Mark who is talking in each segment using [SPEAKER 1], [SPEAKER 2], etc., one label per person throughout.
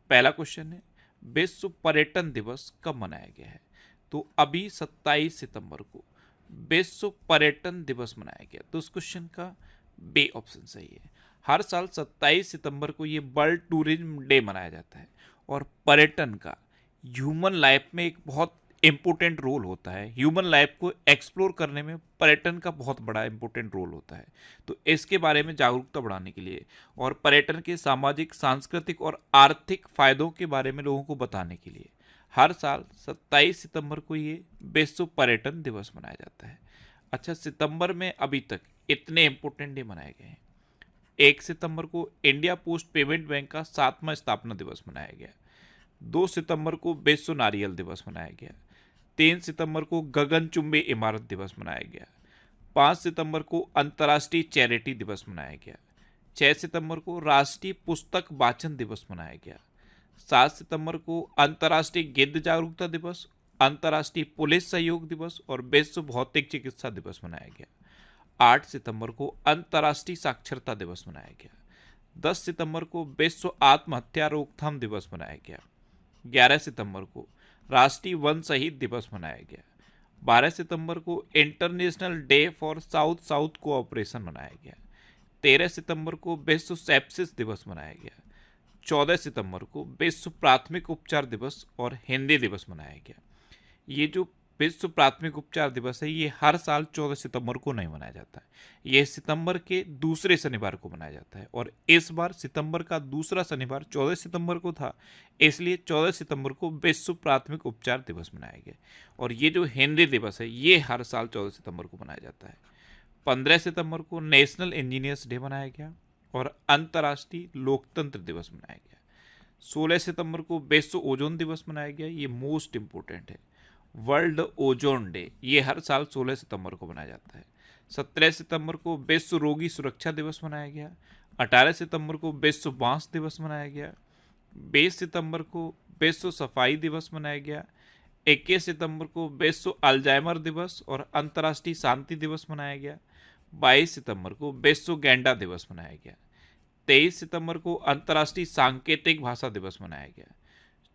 [SPEAKER 1] पहला क्वेश्चन है, विश्व पर्यटन दिवस कब मनाया गया है? तो अभी 27 सितंबर को विश्व पर्यटन दिवस मनाया गया। तो उस क्वेश्चन का बे ऑप्शन सही है। हर साल 27 सितंबर को ये वर्ल्ड टूरिज्म डे मनाया जाता है और पर्यटन का ह्यूमन लाइफ में एक बहुत इम्पोर्टेंट रोल होता है। ह्यूमन लाइफ को एक्सप्लोर करने में पर्यटन का बहुत बड़ा इम्पोर्टेंट रोल होता है। तो इसके बारे में जागरूकता बढ़ाने के लिए और पर्यटन के सामाजिक, सांस्कृतिक और आर्थिक फायदों के बारे में लोगों को बताने के लिए हर साल 27 सितंबर को ये विश्व पर्यटन दिवस मनाया जाता है। अच्छा, सितंबर में अभी तक इतने इम्पोर्टेंट डे मनाए गए हैं। 1 सितंबर को इंडिया पोस्ट पेमेंट बैंक का 7वां स्थापना दिवस मनाया गया। 2 सितंबर को विश्व नारियल दिवस मनाया गया। 3 सितंबर को गगनचुंबी इमारत दिवस मनाया गया। 5 सितंबर को अंतर्राष्ट्रीय चैरिटी दिवस मनाया गया। 6 सितंबर को राष्ट्रीय पुस्तक वाचन दिवस मनाया गया। 7 सितंबर को अंतर्राष्ट्रीय गिद्ध जागरूकता दिवस, अंतर्राष्ट्रीय पुलिस सहयोग दिवस और विश्व भौतिक चिकित्सा दिवस मनाया गया। 8 सितंबर को अंतर्राष्ट्रीय साक्षरता दिवस मनाया गया। 10 सितंबर को विश्व आत्महत्या रोकथाम दिवस मनाया गया। 11 सितंबर को राष्ट्रीय वन शहीद दिवस मनाया गया। 12 सितंबर को international day for south south cooperation मनाया गया। 13 सितंबर को विश्व सेप्सिस दिवस मनाया गया। 14 सितंबर को विश्व प्राथमिक उपचार दिवस और हिंदी दिवस मनाया गया। ये जो विश्व प्राथमिक उपचार दिवस है ये हर साल 14 सितंबर को नहीं मनाया जाता है। ये सितंबर के दूसरे शनिवार को मनाया जाता है और इस बार सितंबर का दूसरा शनिवार 14 सितंबर को था, इसलिए 14 सितंबर को विश्व प्राथमिक उपचार दिवस मनाया गया। और ये जो हिंदी दिवस है ये हर साल 14 सितंबर को मनाया जाता है। 15 सितंबर को नेशनल इंजीनियर्स डे मनाया गया और अंतर्राष्ट्रीय लोकतंत्र दिवस मनाया गया। 16 सितंबर को विश्व ओजोन दिवस मनाया गया, ये मोस्ट इम्पोर्टेंट है। वर्ल्ड ओजोन डे ये हर साल 16 सितंबर को मनाया जाता है। 17 सितंबर को विश्व रोगी सुरक्षा दिवस मनाया गया। 18 सितंबर को विश्व बांस दिवस मनाया गया। 20 सितंबर को विश्व सफाई दिवस मनाया गया। 21 सितंबर को विश्व अल्जाइमर दिवस और अंतर्राष्ट्रीय शांति दिवस मनाया गया। 22 सितंबर को विश्व गैंडा दिवस मनाया गया। 23 सितंबर को अंतर्राष्ट्रीय सांकेतिक भाषा दिवस मनाया गया।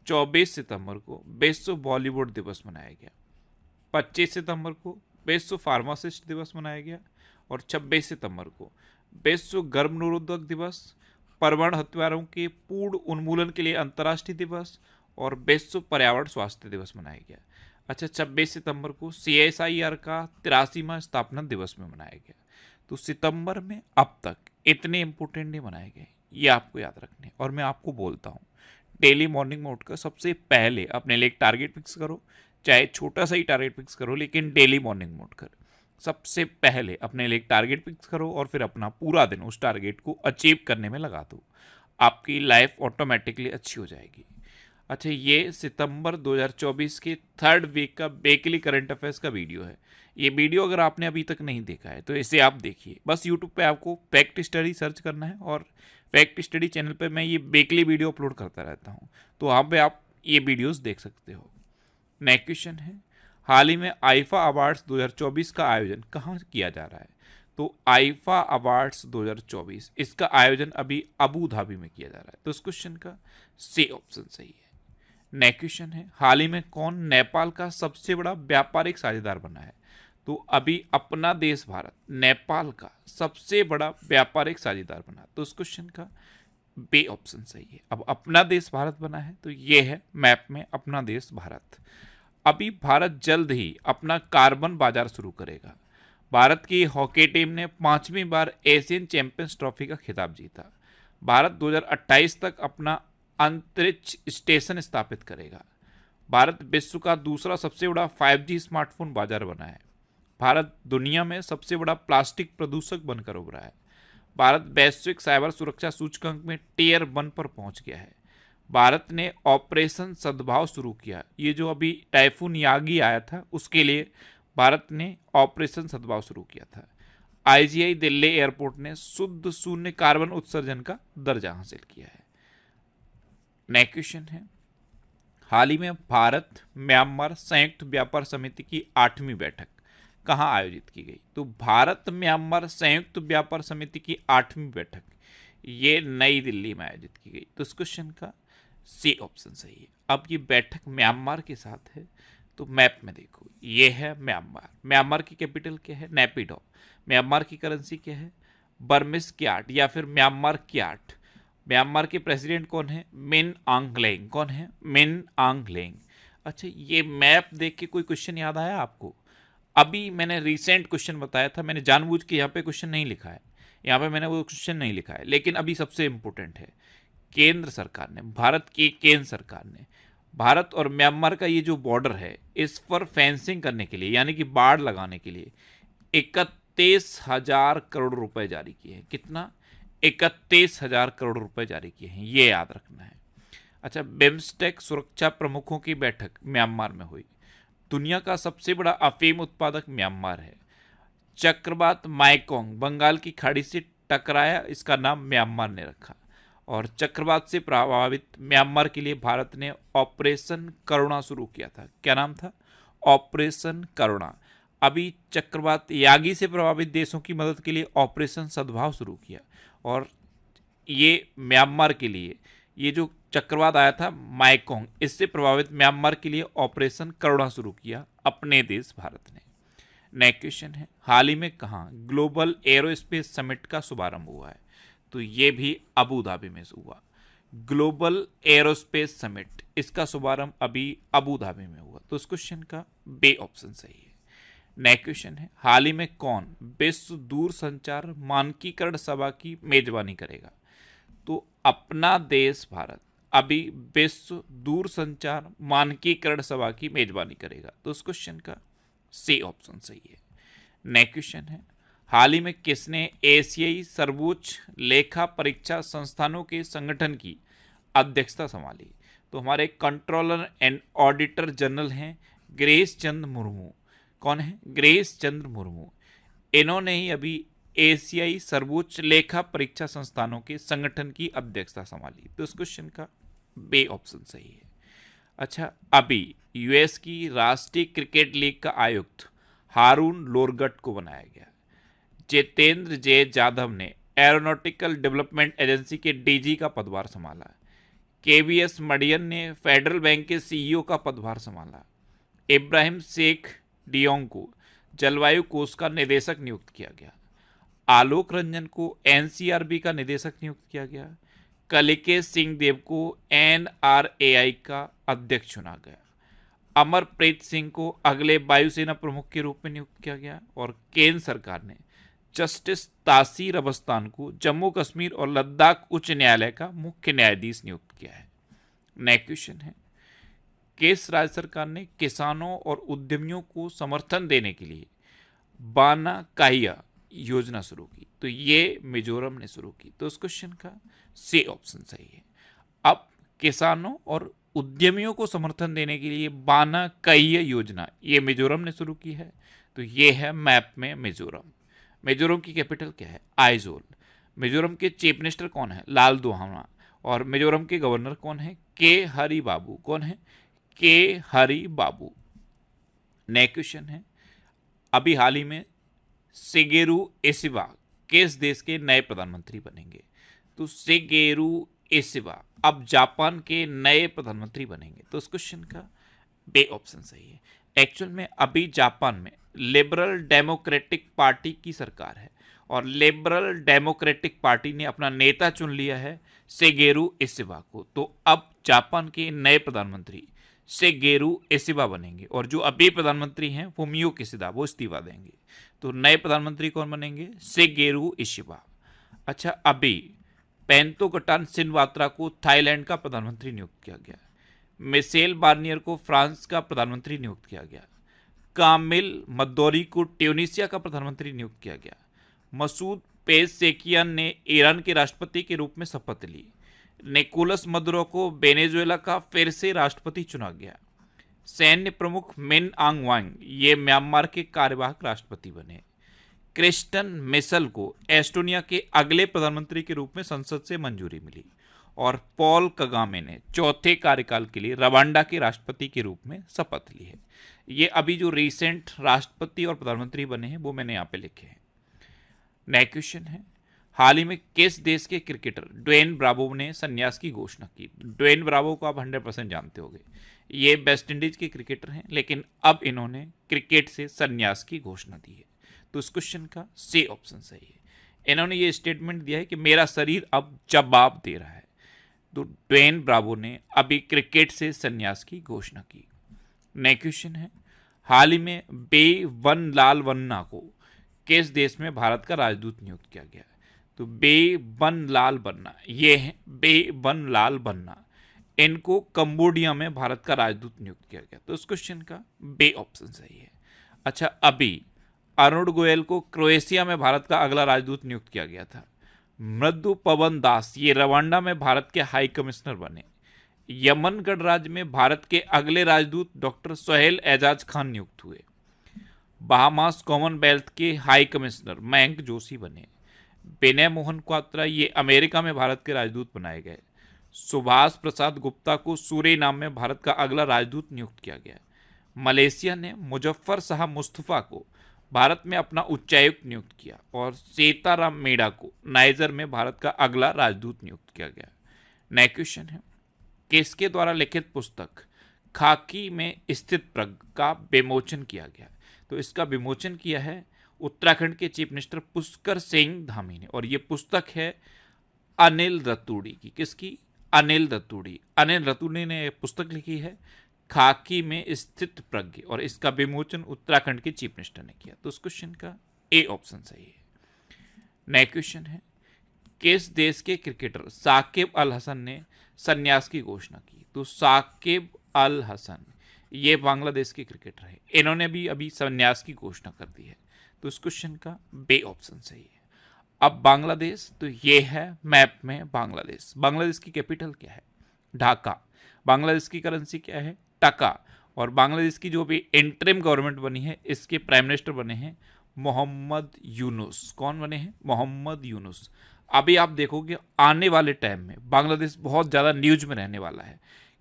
[SPEAKER 1] 24 सितंबर को विश्व बॉलीवुड दिवस मनाया गया। 25 सितंबर को विश्व फार्मासिस्ट दिवस मनाया गया और 26 सितंबर को विश्व गर्भनिरोधक दिवस, परमाणु हथियारों के पूर्ण उन्मूलन के लिए अंतर्राष्ट्रीय दिवस और विश्व पर्यावरण स्वास्थ्य दिवस मनाया गया। अच्छा, 26 सितंबर को CSIR का 83वां स्थापना दिवस में मनाया गया। तो सितंबर में अब तक इतने इंपोर्टेंट डे मनाए गए, ये आपको याद रखने। और मैं आपको बोलता हूँ, डेली मॉर्निंग में उठकर सबसे पहले अपने लिए एक टारगेट फिक्स करो, चाहे छोटा सा ही टारगेट फिक्स करो, लेकिन डेली मॉर्निंग में उठकर सबसे पहले अपने लिए एक टारगेट फिक्स करो और फिर अपना पूरा दिन उस टारगेट को अचीव करने में लगा दो। आपकी लाइफ ऑटोमेटिकली अच्छी हो जाएगी। अच्छा, ये सितंबर 2024 के 3rd वीक का बेकली करंट अफेयर्स का वीडियो है। ये वीडियो अगर आपने अभी तक नहीं देखा है तो इसे आप देखिए। बस यूट्यूब पे आपको फैक्ट स्टडी सर्च करना है और फैक्ट स्टडी चैनल पे मैं ये बेकली वीडियो अपलोड करता रहता हूँ, तो वहाँ पे आप ये वीडियोस देख सकते हो। नेक्स्ट क्वेश्चन है, हाल ही में आईफा अवार्ड्स 2024 का आयोजन कहाँ किया जा रहा है? तो आईफा अवार्ड्स 2024 इसका आयोजन अभी अबू धाबी में किया जा रहा है। तो इस क्वेश्चन का सी ऑप्शन सही है। नेक्स्ट क्वेश्चन है, हाल ही में कौन नेपाल का सबसे बड़ा व्यापारिक साझेदार बना है? तो अभी अपना देश भारत नेपाल का सबसे बड़ा व्यापारिक साझेदार बना। तो इस क्वेश्चन का बी ऑप्शन सही है। अब अपना देश भारत बना है तो ये है मैप में अपना देश भारत। अभी भारत जल्द ही अपना कार्बन बाजार शुरू करेगा। भारत की हॉकी टीम ने 5वीं बार एशियन चैंपियंस ट्रॉफी का खिताब जीता। भारत 2028 तक अपना अंतरिक्ष स्टेशन स्थापित करेगा। भारत विश्व का दूसरा सबसे बड़ा 5G स्मार्टफोन बाजार बना है। भारत दुनिया में सबसे बड़ा प्लास्टिक प्रदूषक बनकर उभरा है। भारत वैश्विक साइबर सुरक्षा सूचकांक में टियर 1 पर पहुंच गया है। भारत ने ऑपरेशन सद्भाव शुरू किया। ये जो अभी टाइफून यागी आया था उसके लिए भारत ने ऑपरेशन सद्भाव शुरू किया था। IGI दिल्ली एयरपोर्ट ने शुद्ध शून्य कार्बन उत्सर्जन का दर्जा हासिल किया है। नेक्स्ट क्वेश्चन है, हाल ही में भारत म्यांमार संयुक्त व्यापार समिति की 8वीं बैठक कहाँ आयोजित की गई? तो भारत म्यांमार संयुक्त व्यापार समिति की 8वीं बैठक ये नई दिल्ली में आयोजित की गई। तो इस क्वेश्चन का सी ऑप्शन सही है। अब ये बैठक म्यांमार के साथ है, तो मैप में देखो ये है म्यांमार। म्यांमार की कैपिटल क्या है? नेपिडो। म्यांमार की करेंसी क्या है? बर्मिस क्याट या फिर म्यांमार क्याट। म्यांमार के प्रेसिडेंट कौन है? मिन आंग ह्लेंग। कौन है? मिन आंग ह्लेंग। अच्छा, ये मैप देख के कोई क्वेश्चन याद आया आपको? अभी मैंने रिसेंट क्वेश्चन बताया था, मैंने जानबूझ के यहाँ पे क्वेश्चन नहीं लिखा है, यहाँ पे मैंने वो क्वेश्चन नहीं लिखा है, लेकिन अभी सबसे इंपॉर्टेंट है। केंद्र सरकार ने, भारत की केंद्र सरकार ने भारत और म्यांमार का ये जो बॉर्डर है, इस पर फेंसिंग करने के लिए यानी कि बाड़ लगाने के लिए 31,000 करोड़ रुपए जारी किए हैं। कितना? 31,000 करोड़ रुपए जारी किए हैं, ये याद रखना है। अच्छा, बिम्स्टेक सुरक्षा प्रमुखों की बैठक म्यांमार में हुई। दुनिया का सबसे बड़ा अफीम उत्पादक म्यांमार है। चक्रवात माइकोंग बंगाल की खाड़ी से टकराया, इसका नाम म्यांमार ने रखा। और चक्रवात से प्रभावित म्यांमार के लिए भारत ने ऑपरेशन करुणा शुरू किया था। क्या नाम था? ऑपरेशन करुणा। अभी चक्रवात यागी से प्रभावित देशों की मदद के लिए ऑपरेशन सद्भाव शुरू किया। और ये म्यांमार के लिए, ये जो चक्रवात आया था माइकोंग, इससे प्रभावित म्यांमार के लिए ऑपरेशन करुणा शुरू किया अपने देश भारत ने। नेक्स्ट क्वेश्चन है, हाल ही में कहाँ ग्लोबल एरोस्पेस समिट का शुभारंभ हुआ है? तो ये भी अबू धाबी में हुआ। ग्लोबल एरोस्पेस समिट, इसका शुभारंभ अभी अबू धाबी में हुआ। तो इस क्वेश्चन का बे ऑप्शन सही है। नेक्स्ट क्वेश्चन है, हाल ही में कौन विश्व दूरसंचार मानकीकरण सभा की मेजबानी करेगा? तो अपना देश भारत अभी विश्व दूरसंचार मानकीकरण सभा की मेजबानी करेगा। तो इस क्वेश्चन का सी ऑप्शन सही है। नेक्स्ट क्वेश्चन है, हाल ही में किसने एशियाई सर्वोच्च लेखा परीक्षा संस्थानों के संगठन की अध्यक्षता संभाली? तो हमारे कंट्रोलर एंड ऑडिटर जनरल हैं ग्रेस चंद्र मुर्मू। कौन है? ग्रेस चंद्र मुर्मू। इन्होंने ही अभी एशियाई सर्वोच्च लेखा परीक्षा संस्थानों के संगठन की अध्यक्षता संभाली। तो इस क्वेश्चन का बे ऑप्शन सही है। अच्छा, अभी यूएस की राष्ट्रीय क्रिकेट लीग का आयुक्त हारून लोरगट को बनाया गया। जितेंद्र जे जाधव ने एरोनॉटिकल डेवलपमेंट एजेंसी के डीजी का पदभार संभाला। केवीएस मडियन ने फेडरल बैंक के सीईओ का पदभार संभाला। इब्राहिम शेख डियोंग को जलवायु कोष का निदेशक नियुक्त किया गया। आलोक रंजन को एनसीआरबी का निदेशक नियुक्त किया गया। कलिकेश सिंह देव को एनआरएआई का अध्यक्ष चुना गया। अमरप्रीत सिंह को अगले वायुसेना प्रमुख के रूप में नियुक्त किया गया। और केंद्र सरकार ने जस्टिस तासीर अबस्तान को जम्मू कश्मीर और लद्दाख उच्च न्यायालय का मुख्य न्यायाधीश नियुक्त किया है। नेक्स्ट क्वेश्चन है, किस राज्य सरकार ने किसानों और उद्यमियों को समर्थन देने के लिए बाना काहिया योजना शुरू की? तो ये मिजोरम ने शुरू की। तो इस क्वेश्चन का सी ऑप्शन सही है। अब किसानों और उद्यमियों को समर्थन देने के लिए बाना काहिया योजना ये मिजोरम ने शुरू की है। तो ये है मैप में मिजोरम। मिजोरम की कैपिटल क्या है? आइजोल। मिजोरम के चीफ मिनिस्टर कौन है? लाल दुहाना। और मिजोरम के गवर्नर कौन है? के हरि बाबू। कौन है? के हरि बाबू। नेक्स्ट क्वेश्चन है, अभी हाल ही में शिगेरू इशिबा किस देश के नए प्रधानमंत्री बनेंगे? तो शिगेरू इशिबा अब जापान के नए प्रधानमंत्री बनेंगे। तो इस क्वेश्चन का बे ऑप्शन सही है। एक्चुअल में अभी जापान में लिबरल डेमोक्रेटिक पार्टी की सरकार है और लिबरल डेमोक्रेटिक पार्टी ने अपना नेता चुन लिया है शिगेरू इशिबा को। तो अब जापान के नए प्रधानमंत्री शिगेरू इशिबा बनेंगे और जो अभी प्रधानमंत्री हैं फुमियो किशिदा, वो इस्तीफा देंगे। तो नए प्रधानमंत्री कौन बनेंगे? Shigeru Ishiba. अच्छा, अभी पेंतो कटान सिनवात्रा को थाईलैंड का प्रधानमंत्री नियुक्त किया गया। मिशेल बार्नियर को फ्रांस का प्रधानमंत्री नियुक्त किया गया। कामिल मद्दौरी को ट्यूनीशिया का प्रधानमंत्री नियुक्त किया गया। मसूद पेज़ेशिकियान ने ईरान के राष्ट्रपति के रूप में शपथ ली। निकोलस मदुरो को वेनेजुएला का फिर से राष्ट्रपति चुना गया। सैन्य प्रमुख मिन आंग वांग ये म्यांमार के कार्यवाहक राष्ट्रपति बने। क्रिस्टन मिशेल को एस्टोनिया के अगले प्रधानमंत्री के रूप में संसद से मंजूरी मिली। और पॉल कगामे ने चौथे कार्यकाल के लिए रवांडा के राष्ट्रपति के रूप में शपथ ली है। ये अभी जो रिसेंट राष्ट्रपति और प्रधानमंत्री बने हैं वो मैंने यहाँ पे लिखे हैं। नेक्स्ट क्वेश्चन है, हाल ही में किस देश के क्रिकेटर ड्वेन ब्रावो ने संन्यास की घोषणा की? ड्वेन ब्रावो को आप 100% जानते होंगे, ये वेस्ट इंडीज के क्रिकेटर हैं, लेकिन अब इन्होंने क्रिकेट से संन्यास की घोषणा दी है। तो इस क्वेश्चन का सी ऑप्शन सही है। इन्होंने ये स्टेटमेंट दिया है कि मेरा शरीर अब जवाब दे रहा है। तो ड्वेन ब्रावो ने अभी क्रिकेट से संन्यास की घोषणा की। नेक्स्ट क्वेश्चन है, हाल ही में बेबनलाल वन्ना को किस देश में भारत का राजदूत नियुक्त किया गया है? तो बेबनलाल वन्ना, ये है बेबनलाल वन्ना, इनको कंबोडिया में भारत का राजदूत नियुक्त किया गया। तो इस क्वेश्चन का बे ऑप्शन सही है। अच्छा, अभी अरुण गोयल को क्रोएशिया में भारत का अगला राजदूत नियुक्त किया गया था। मृदु पवन दास ये रवांडा में भारत के हाई कमिश्नर बने। यमन गणराज्य में भारत के अगले राजदूत डॉक्टर सोहेल एजाज खान नियुक्त हुए। बहामास कॉमनवेल्थ के हाई कमिश्नर मयंक जोशी बने। विनय मोहन क्वात्रा ये अमेरिका में भारत के राजदूत बनाए गए। सुभाष प्रसाद गुप्ता को सूरीनाम में भारत का अगला राजदूत नियुक्त किया गया। मलेशिया ने मुजफ्फर शाह मुस्तफा को भारत में अपना उच्चायुक्त नियुक्त किया और सीताराम मीणा को नाइजर में भारत का अगला राजदूत नियुक्त किया गया। नेक्स्ट क्वेश्चन है, किसके द्वारा लिखित पुस्तक खाकी में स्थित प्रज्ञ का विमोचन किया गया? तो इसका विमोचन किया है उत्तराखंड के चीफ मिनिस्टर पुष्कर सिंह धामी ने, और ये पुस्तक है अनिल रतूड़ी की। किसकी? अनिल रतूड़ी। अनिल रतूड़ी ने पुस्तक लिखी है खाकी में स्थित प्रज्ञ, और इसका विमोचन उत्तराखंड के चीफ मिनिस्टर ने किया। तो उस क्वेश्चन का ए ऑप्शन सही है। नेक्स्ट क्वेश्चन है, किस देश के क्रिकेटर साकिब अल हसन ने संन्यास की घोषणा की? तो साकिब अल हसन ये बांग्लादेश के क्रिकेटर है, इन्होंने भी अभी संन्यास की घोषणा कर दी है। तो इस क्वेश्चन का बे ऑप्शन सही है। अब बांग्लादेश, तो ये है मैप में बांग्लादेश। बांग्लादेश की कैपिटल क्या है? ढाका। बांग्लादेश की करेंसी क्या है? टका। और बांग्लादेश की जो भी इंटरिम गवर्नमेंट बनी है, इसके प्राइम मिनिस्टर बने हैं मोहम्मद यूनुस। कौन बने हैं? मोहम्मद यूनुस। अभी आप देखोगे आने वाले टाइम में बांग्लादेश बहुत ज़्यादा न्यूज में रहने वाला है,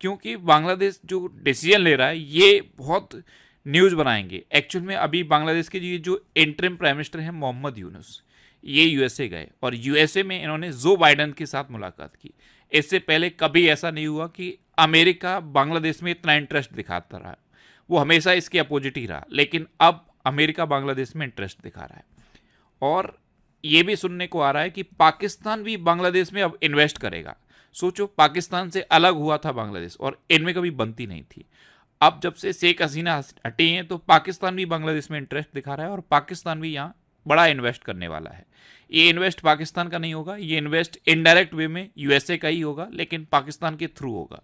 [SPEAKER 1] क्योंकि बांग्लादेश जो डिसीजन ले रहा है ये बहुत न्यूज़ बनाएंगे। एक्चुअल में अभी बांग्लादेश के जो इंटरिम प्राइम मिनिस्टर हैं मोहम्मद यूनुस, ये यूएसए गए और यूएसए में इन्होंने जो बाइडेन के साथ मुलाकात की। इससे पहले कभी ऐसा नहीं हुआ कि अमेरिका बांग्लादेश में इतना इंटरेस्ट दिखाता रहा, वो हमेशा इसके अपोजिट ही रहा, लेकिन अब अमेरिका बांग्लादेश में इंटरेस्ट दिखा रहा है। और ये भी सुनने को आ रहा है कि पाकिस्तान भी बांग्लादेश में अब इन्वेस्ट करेगा। सोचो, पाकिस्तान से अलग हुआ था बांग्लादेश और इनमें कभी बनती नहीं थी। अब जब से शेख हसीना हटी हैं तो पाकिस्तान भी बांग्लादेश में इंटरेस्ट दिखा रहा है और पाकिस्तान भी यहाँ बड़ा इन्वेस्ट करने वाला है। ये इन्वेस्ट पाकिस्तान का नहीं होगा, ये इन्वेस्ट इनडायरेक्ट वे में यूएसए का ही होगा, लेकिन पाकिस्तान के थ्रू होगा।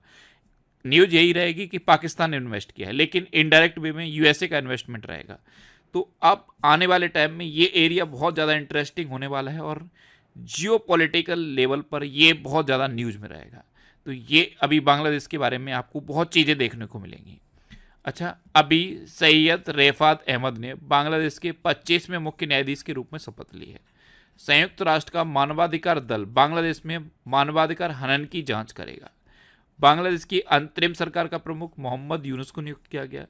[SPEAKER 1] न्यूज यही रहेगी कि पाकिस्तान ने इन्वेस्ट किया है, लेकिन इनडायरेक्ट वे में यूएसए का इन्वेस्टमेंट रहेगा। तो अब आने वाले टाइम में ये एरिया बहुत ज़्यादा इंटरेस्टिंग होने वाला है और जियोपॉलिटिकल लेवल पर ये बहुत ज़्यादा न्यूज में रहेगा। तो ये अभी बांग्लादेश के बारे में आपको बहुत चीज़ें देखने को मिलेंगी। अच्छा, अभी सैयद रेफात अहमद ने बांग्लादेश के 25वें मुख्य न्यायाधीश के रूप में शपथ ली है। संयुक्त राष्ट्र का मानवाधिकार दल बांग्लादेश में मानवाधिकार हनन की जांच करेगा। बांग्लादेश की अंतरिम सरकार का प्रमुख मोहम्मद यूनुस को नियुक्त किया गया।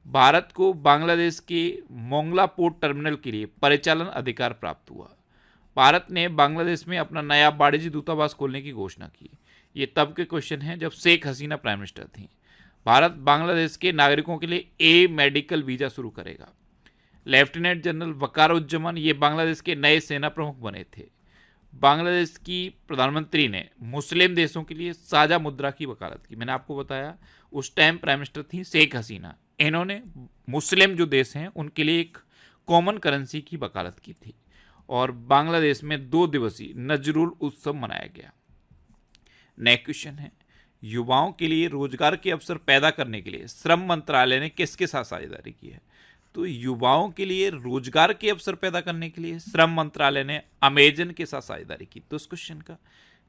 [SPEAKER 1] भारत को बांग्लादेश के मोंगला पोर्ट टर्मिनल के लिए परिचालन अधिकार प्राप्त हुआ। भारत ने बांग्लादेश में अपना नया वाणिज्य दूतावास खोलने की घोषणा की। ये तब के क्वेश्चन हैं जब शेख हसीना प्राइम मिनिस्टर थी। भारत बांग्लादेश के नागरिकों के लिए ए मेडिकल वीज़ा शुरू करेगा। लेफ्टिनेंट जनरल वकारुज्जमान ये बांग्लादेश के नए सेना प्रमुख बने थे। बांग्लादेश की प्रधानमंत्री ने मुस्लिम देशों के लिए साझा मुद्रा की वकालत की। मैंने आपको बताया उस टाइम प्राइम मिनिस्टर थी शेख हसीना, इन्होंने मुस्लिम जो देश हैं उनके लिए एक कॉमन करेंसी की वकालत की थी। और बांग्लादेश में 2 दिवसीय नजरुल उत्सव मनाया गया। नेक्स्ट क्वेश्चन है, युवाओं के लिए रोजगार के अवसर पैदा करने के लिए श्रम मंत्रालय ने किसके साथ साझेदारी की है? तो युवाओं के लिए रोजगार के अवसर पैदा करने के लिए श्रम मंत्रालय ने अमेजन के साथ साझेदारी की। तो इस क्वेश्चन का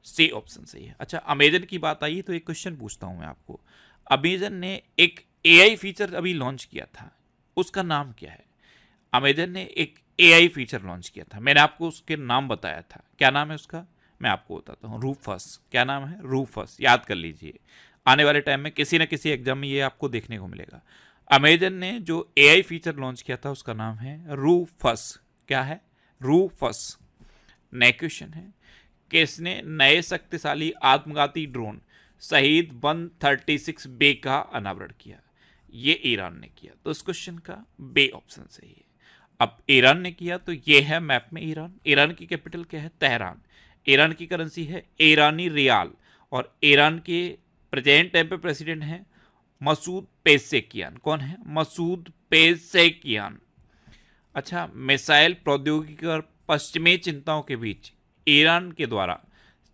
[SPEAKER 1] सी ऑप्शन सही है। अच्छा, अमेजन की बात आई तो एक क्वेश्चन पूछता हूं मैं आपको। अमेजन ने एक एआई फीचर अभी लॉन्च किया था, उसका नाम क्या है? अमेजन ने एक एआई फीचर लॉन्च किया था, मैंने आपको उसके नाम बताया था। क्या नाम है उसका? मैं आपको बताता हूँ, रूफस। क्या नाम है? रूफस। याद कर लीजिए, आने वाले टाइम में किसी न किसी एग्जाम में ये आपको देखने को मिलेगा। अमेजन ने जो एआई फीचर लॉन्च किया था उसका नाम है रूफस। क्या है? रूफस। नेक्स्ट क्वेश्चन है, किसने नए शक्तिशाली आत्मघाती ड्रोन शहीद 136 बे का अनावरण किया? ये ईरान ने किया। तो इस क्वेश्चन का बे ऑप्शन सही है। अब ईरान ने किया तो ये है मैप में ईरान। ईरान की कैपिटल क्या है? तेहरान। ईरान की करेंसी है ईरानी रियाल और ईरान के प्रेजेंट टाइम पे प्रेसिडेंट हैं मसूद पेजेकियान। कौन है? मसूद पेजेकियान। अच्छा, मिसाइल प्रौद्योगिकी और पश्चिमी चिंताओं के बीच ईरान के द्वारा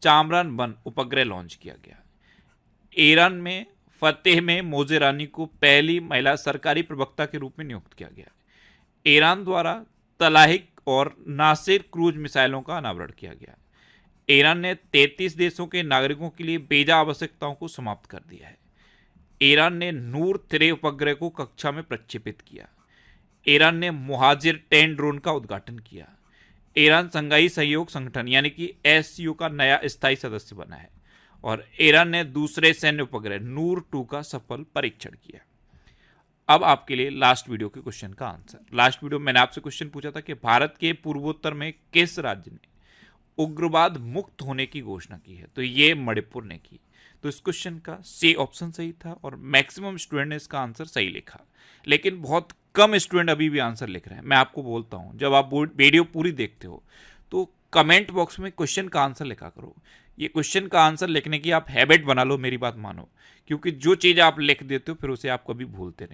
[SPEAKER 1] चामरान 1 उपग्रह लॉन्च किया गया। ईरान में फतेह में मोजेरानी को पहली महिला सरकारी प्रवक्ता के रूप में नियुक्त किया गया। ईरान द्वारा तलाहिक और नासिर क्रूज मिसाइलों का अनावरण किया गया। ईरान ने 33 देशों के नागरिकों के लिए वीजा आवश्यकताओं को समाप्त कर दिया है। ईरान ने नूर 3 उपग्रह को कक्षा में प्रक्षेपित किया। ईरान ने मुहाजिर 10 ड्रोन का उद्घाटन किया। ईरान संघाई सहयोग संगठन यानी कि एससीओ का नया स्थायी सदस्य बना है और ईरान ने दूसरे सैन्य उपग्रह नूर 2 का सफल परीक्षण किया। अब आपके लिए लास्ट वीडियो के क्वेश्चन का आंसर। लास्ट वीडियो मैंने आपसे क्वेश्चन पूछा था कि भारत के पूर्वोत्तर में किस राज्य ने उग्रवाद मुक्त होने की घोषणा की है? तो ये मणिपुर ने की। तो इस क्वेश्चन का सी ऑप्शन सही था और मैक्सिमम स्टूडेंट ने इसका आंसर सही लिखा, लेकिन बहुत कम स्टूडेंट अभी भी आंसर लिख रहे हैं। मैं आपको बोलता हूं, जब आप वीडियो पूरी देखते हो तो कमेंट बॉक्स में क्वेश्चन का आंसर लिखा करो। ये क्वेश्चन का आंसर लिखने की आप हैबिट बना लो, मेरी बात मानो, क्योंकि जो चीज़ आप लिख देते हो फिर उसे आप कभी भूलते नहीं हो।